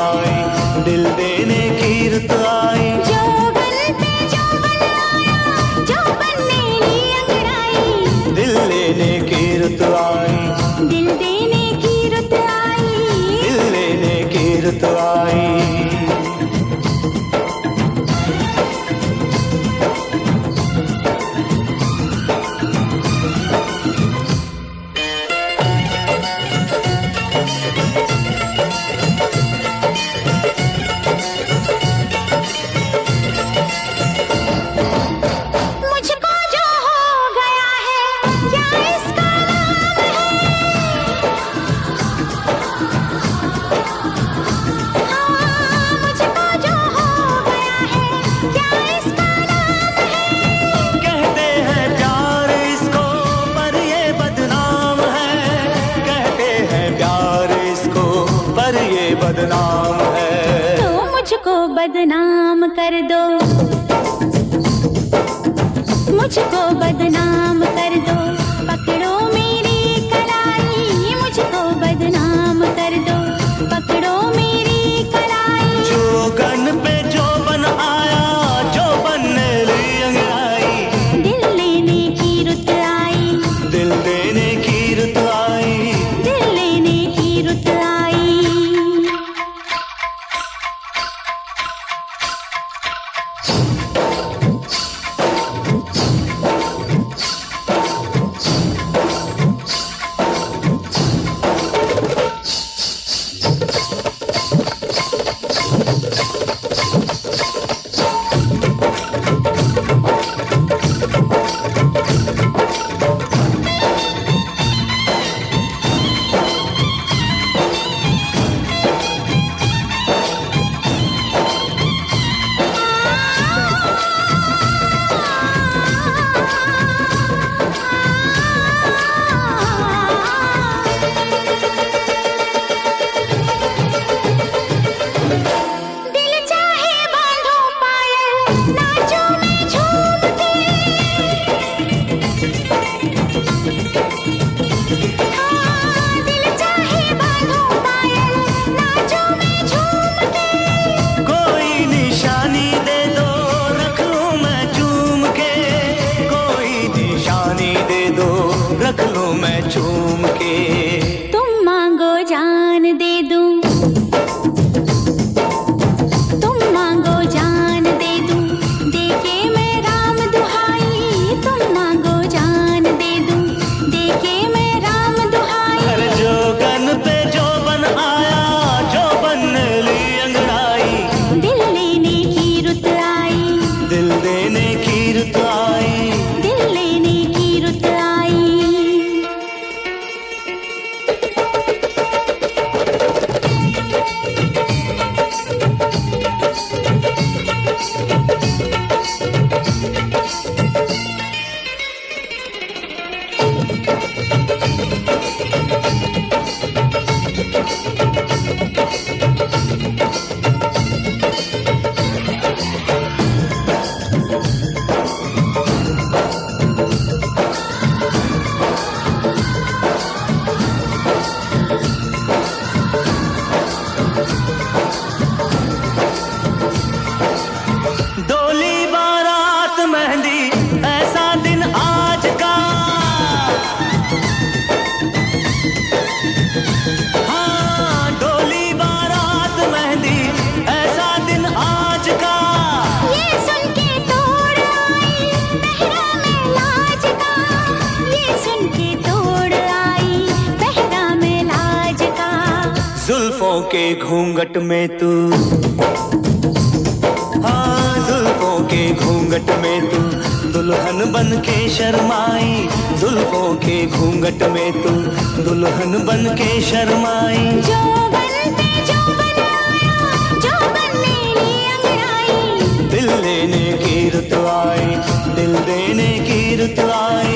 आई, दिल देने की रुत आई। जोबन पे जोबन आया, जोबन ने ली अंगड़ाई, दिल लेने की रुत आई, दिल देने की रुत आई, दिल लेने की रुत आई। मुझको जो हो गया है क्या इसका नाम है? हाँ, मुझको जो हो गया है क्या इसका नाम है? कहते हैं प्यार इसको पर ये बदनाम है, कहते हैं प्यार इसको पर ये बदनाम है। तो मुझको बदनाम कर दो, मुझको बदनाम कर दो, पकड़ो मेरी कलाई, मुझको बदनाम कर दो, पकड़ो मेरी कलाई। जोगन पे जोबन आया, जोबन ने ली अंगड़ाई, दिल लेने की रुत आई, दिल देने की रुत आई। दिल लेने की रुत आई। दिल चाहे बांधो पायल, नाचो मैं झूम के। हाँ, दिल चाहे बांधो पायल, नाचो मैं झूम के। कोई निशानी दे दो रख लूं मैं चूम के, कोई निशानी दे दो रख लूं मैं चूम के। तुम मांगो जान दे दूं, तुम मांगो जान दे दूं, देके मैं राम दुहाई। तुम मांगो जान दे दूं, देके मैं राम दुहाई। हर जोगन पे जोबन आया, जोबन ने ली अंगड़ाई, दिल लेने की रुत आई, दिल देने की रुत आई। दिल लेने की रुत आई। डोली बारात मेहंदी ऐसा दिन आज का, हाँ डोली बारात मेहंदी ऐसा दिन आज का। ये सुन के तोड़ आई पहरा में लाज का, ये सुन के तोड़ आई पहरा में लाज का। जुल्फों के घूंघट में तू, हाँ जुल्फों के घूंघट में तू दुल्हन बन के शर्माई, जुल्फों के घूंघट में तू दुल्हन बन के शर्माई। जोबन पे जोबन आया, जोबन ने ली अंगड़ाई, दिल लेने की रुत आई, दिल देने की रुत आई।